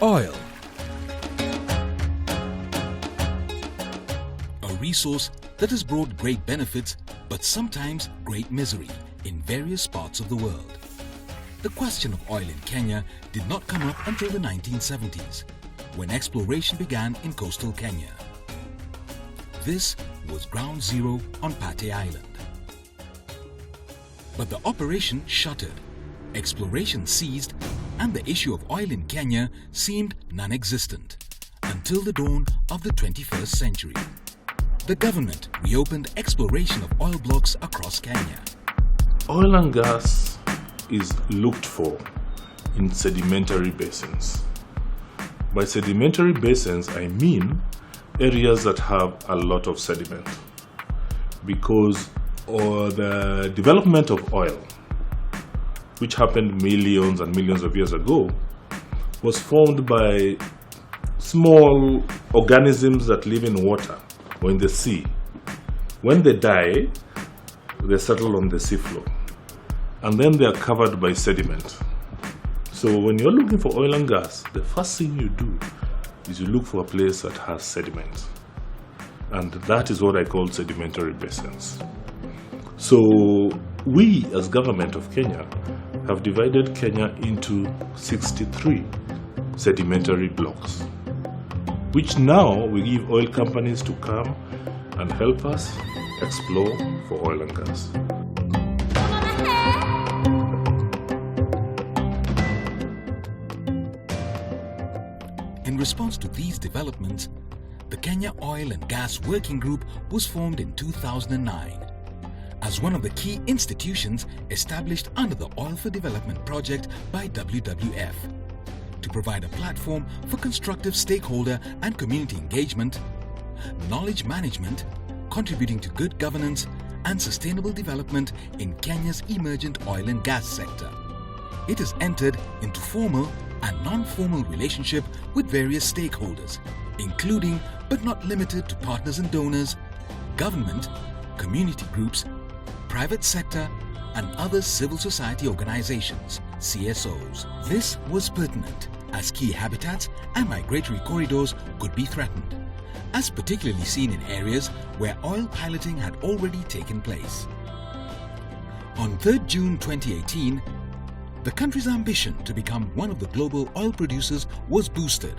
Oil. A resource that has brought great benefits but sometimes great misery in various parts of the world. The question of oil in Kenya did not come up until the 1970s, when exploration began in coastal Kenya. This was ground zero on Pate Island. But the operation shuttered, exploration ceased, and the issue of oil in Kenya seemed non-existent until the dawn of the 21st century. The government reopened exploration of oil blocks across Kenya. Oil and gas is looked for in sedimentary basins. By sedimentary basins, I mean areas that have a lot of sediment, because the development of oil, which happened millions and millions of years ago, was formed by small organisms that live in water or in the sea. When they die, they settle on the seafloor, and then they are covered by sediment. So when you're looking for oil and gas, the first thing you do is you look for a place that has sediment, and that is what I call sedimentary basins. So we, as government of Kenya, have divided Kenya into 63 sedimentary blocks, which now we give oil companies to come and help us explore for oil and gas. In response to these developments, the Kenya Oil and Gas Working Group was formed in 2009 as one of the key institutions established under the Oil for Development project by WWF to provide a platform for constructive stakeholder and community engagement, knowledge management, contributing to good governance and sustainable development in Kenya's emergent oil and gas sector. It has entered into formal and non-formal relationship with various stakeholders, including but not limited to partners and donors, government, community groups, private sector, and other civil society organizations, CSOs. This was pertinent as key habitats and migratory corridors could be threatened, as particularly seen in areas where oil piloting had already taken place. On 3rd June 2018, the country's ambition to become one of the global oil producers was boosted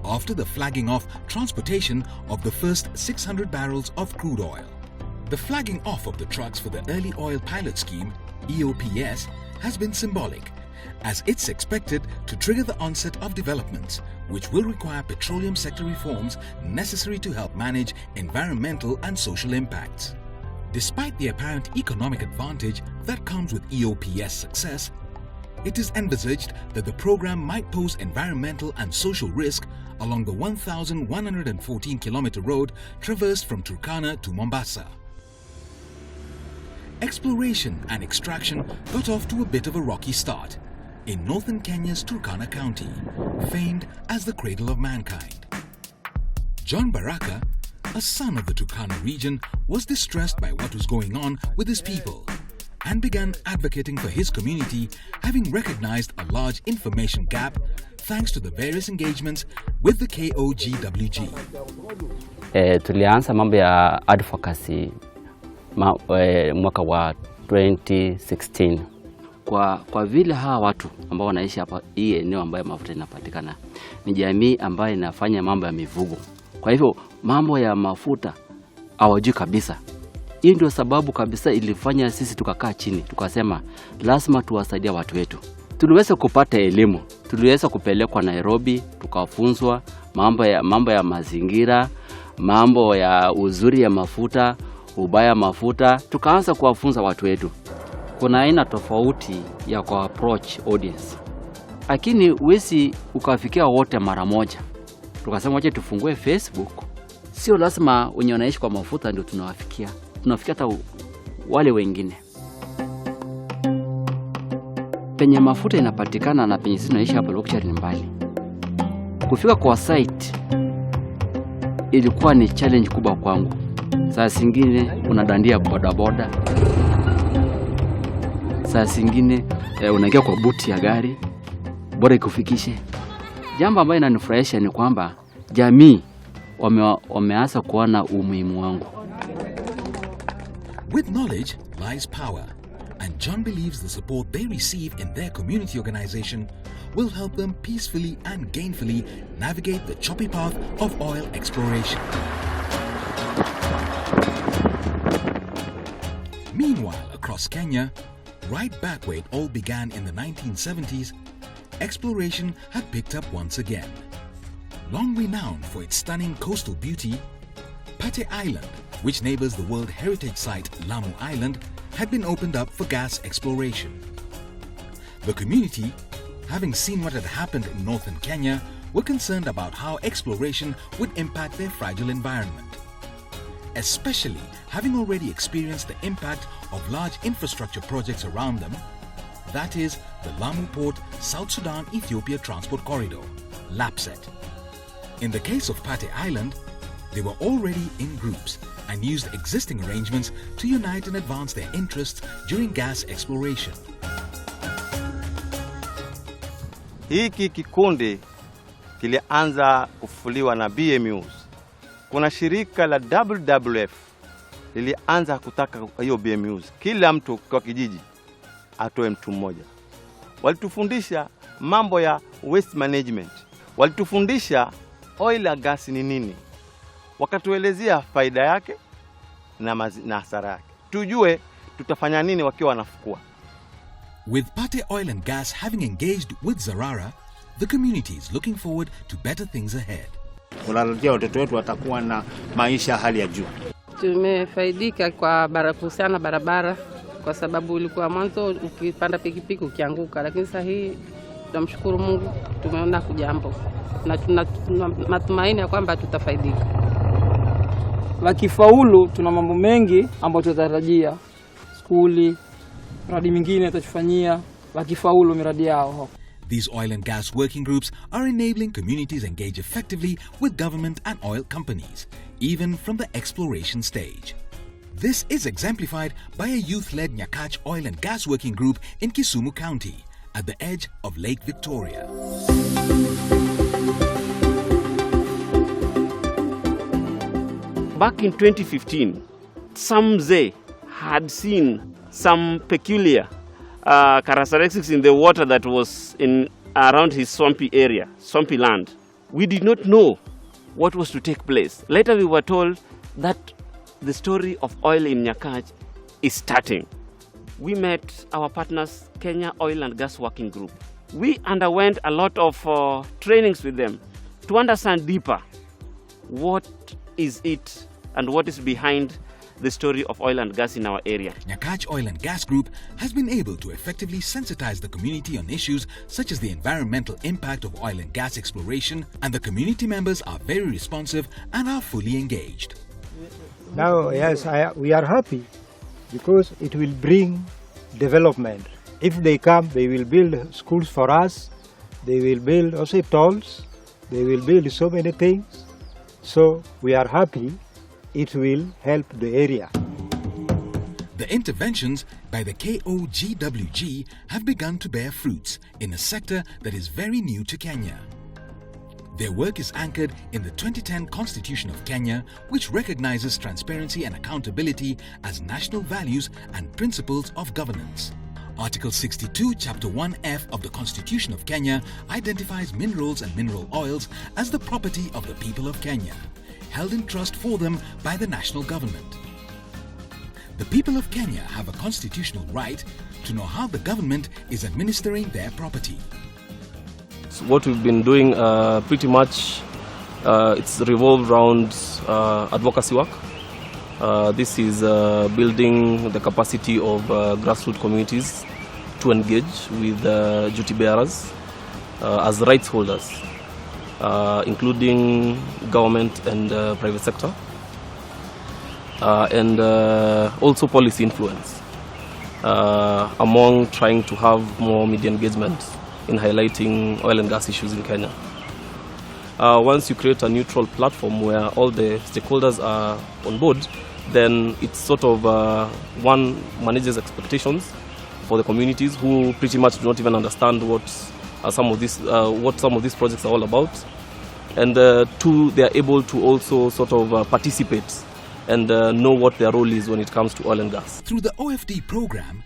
after the flagging off transportation of the first 600 barrels of crude oil. The flagging off of the trucks for the Early Oil Pilot Scheme, EOPS, has been symbolic, as it's expected to trigger the onset of developments which will require petroleum sector reforms necessary to help manage environmental and social impacts. Despite the apparent economic advantage that comes with EOPS success, it is envisaged that the program might pose environmental and social risk along the 1,114-kilometer road traversed from Turkana to Mombasa. Exploration and extraction got off to a bit of a rocky start in northern Kenya's Turkana County, famed as the cradle of mankind. John Baraka, a son of the Turkana region, was distressed by what was going on with his people and began advocating for his community, having recognized a large information gap thanks to the various engagements with the KOGWG. Tulianza mambo ya advocacy mwaka wa 2016 kwa vile hawa watu ambao wanaishi hapa hii eneo ambayo mafuta inapatikana ni jamii ambayo inafanya mambo ya mifugo. Kwa hivyo mambo ya mafuta hawajui kabisa. Hii ndio sababu kabisa ilifanya sisi tukakaa chini tukasema lazima tuwasaidie watu wetu. Tuliweza kupata elimu, tuliweza kupelekwa Nairobi, tukafunzwa mambo ya mazingira, mambo ya uzuri ya mafuta, ubaya mafuta, tukaanza kuwafunza watu wetu. Kuna aina tofauti ya ku approach audience, lakini huwezi ukafikia wote mara moja. Tukasema wacha tufungue Facebook. Sio lazima wenye wanaishi kwa mafuta ndio tunawafikia, tunafikia hata wale wengine. Penye mafuta inapatikana na penye sisi tunaishi hapa Lokchari ni mbali. Kufika kwa site ilikuwa ni challenge kubwa kwangu. Saa zingine unadandia bodaboda, saa zingine unaingia kwa buti ya gari bora ikufikishe. Jambo ambalo inanifurahisha ni kwamba jamii wameanza kuona umuhimu wangu. With knowledge lies power, and John believes the support they receive in their community organization will help them peacefully and gainfully navigate the choppy path of oil exploration. Meanwhile, across Kenya, right back where it all began in the 1970s, exploration had picked up once again. Long renowned for its stunning coastal beauty, Pate Island, which neighbors the World Heritage Site Lamu Island, had been opened up for gas exploration. The community, having seen what had happened in northern Kenya, were concerned about how exploration would impact their fragile environment, especially having already experienced the impact of large infrastructure projects around them, that is, the Lamu Port South Sudan-Ethiopia Transport Corridor, LAPSET. In the case of Pate Island, they were already in groups and used existing arrangements to unite and advance their interests during gas exploration. Hiki kikundi kilianza kufuliwa na BMUs. Kuna shirika la WWF lilianza kutaka hiyo BMUs. Kila mtu kwa kijiji atoe mtu mmoja. Walitufundisha mambo ya waste management. Walitufundisha oil and gas ni nini. Wakatuelezea faida yake na hasara yake. Tujue tutafanya nini wakiwa wanafukua. With Pate Oil and Gas having engaged with Zarara, the community is looking forward to better things ahead. Kulalajia watoto wetu watakuwa na maisha hali ya juu. Tumefaidika kwa kuhusiana barabara kwa sababu ulikuwa mwanzo ukipanda pikipiki ukianguka, lakini sasa hii tunamshukuru Mungu tumeona kujambo na tuna matumaini ya kwamba tutafaidika. Wakifaulu tuna mambo mengi ambayo tunatarajia. Skuli, miradi mingine tutafanyia wakifaulu miradi yao. These oil and gas working groups are enabling communities engage effectively with government and oil companies, even from the exploration stage. This is exemplified by a youth-led Nyakach oil and gas working group in Kisumu County, at the edge of Lake Victoria. Back in 2015, some mzee had seen some peculiar characteristics in the water that was around his swampy area, swampy land. We did not know what was to take place. Later we were told that the story of oil in Nyakach is starting. We met our partners, Kenya Oil and Gas Working Group. We underwent a lot of trainings with them to understand deeper what is it and what is behind the story of oil and gas in our area. Nyakach Oil and Gas Group has been able to effectively sensitize the community on issues such as the environmental impact of oil and gas exploration, and the community members are very responsive and are fully engaged. Now, yes, we are happy because it will bring development. If they come, they will build schools for us, they will build hospitals, they will build so many things. So we are happy it will help the area. The interventions by the KOGWG have begun to bear fruits in a sector that is very new to Kenya. Their work is anchored in the 2010 Constitution of Kenya, which recognizes transparency and accountability as national values and principles of governance. Article 62, Chapter 1F of the Constitution of Kenya identifies minerals and mineral oils as the property of the people of Kenya, held in trust for them by the national government. The people of Kenya have a constitutional right to know how the government is administering their property. So what we've been doing pretty much, it's revolved around advocacy work. This is building the capacity of grassroots communities to engage with duty bearers as rights holders, including government and private sector, and also policy influence among trying to have more media engagement in highlighting oil and gas issues in Kenya. Once you create a neutral platform where all the stakeholders are on board, then it's sort of one manages expectations for the communities who pretty much do not even understand what some of these, what some of these projects are all about. And two, they are able to also sort of participate and know what their role is when it comes to oil and gas. Through the OFD program,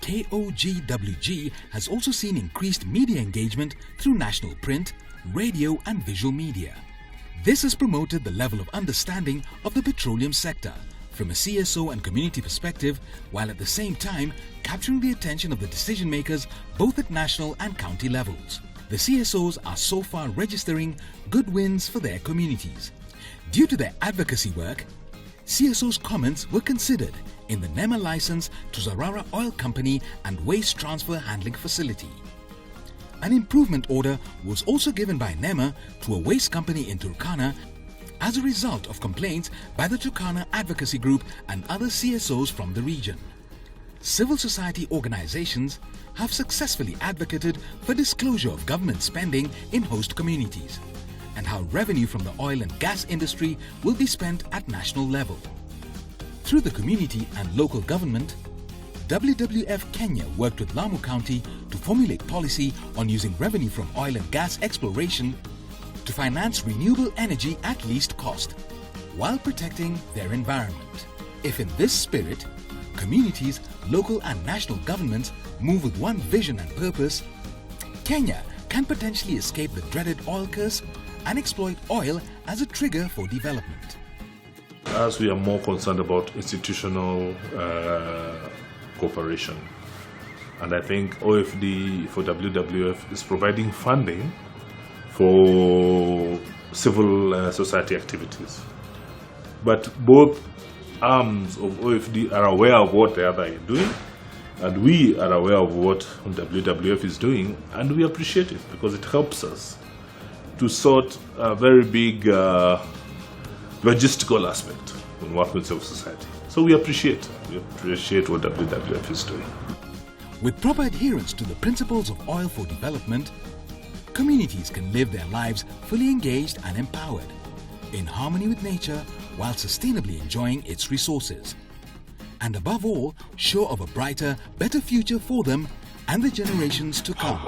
KOGWG has also seen increased media engagement through national print, radio and visual media. This has promoted the level of understanding of the petroleum sector from a CSO and community perspective, while at the same time capturing the attention of the decision makers both at national and county levels. The CSOs are so far registering good wins for their communities. Due to their advocacy work, CSO's comments were considered in the NEMA license to Zarara Oil Company and Waste Transfer Handling Facility. An improvement order was also given by NEMA to a waste company in Turkana as a result of complaints by the Turkana Advocacy Group and other CSOs from the region. Civil society organizations have successfully advocated for disclosure of government spending in host communities and how revenue from the oil and gas industry will be spent at national level. Through the community and local government, WWF-Kenya worked with Lamu County to formulate policy on using revenue from oil and gas exploration to finance renewable energy at least cost, while protecting their environment. If in this spirit, communities, local and national governments move with one vision and purpose, Kenya can potentially escape the dreaded oil curse and exploit oil as a trigger for development. As we are more concerned about institutional cooperation, and I think OFD for WWF is providing funding for civil society activities. But both arms of OFD are aware of what the other is doing, and we are aware of what WWF is doing, and we appreciate it because it helps us to sort a very big logistical aspect when working with civil society. So we appreciate what WWF is doing. With proper adherence to the principles of oil for development, communities can live their lives fully engaged and empowered, in harmony with nature while sustainably enjoying its resources. And above all, sure of a brighter, better future for them and the generations to come.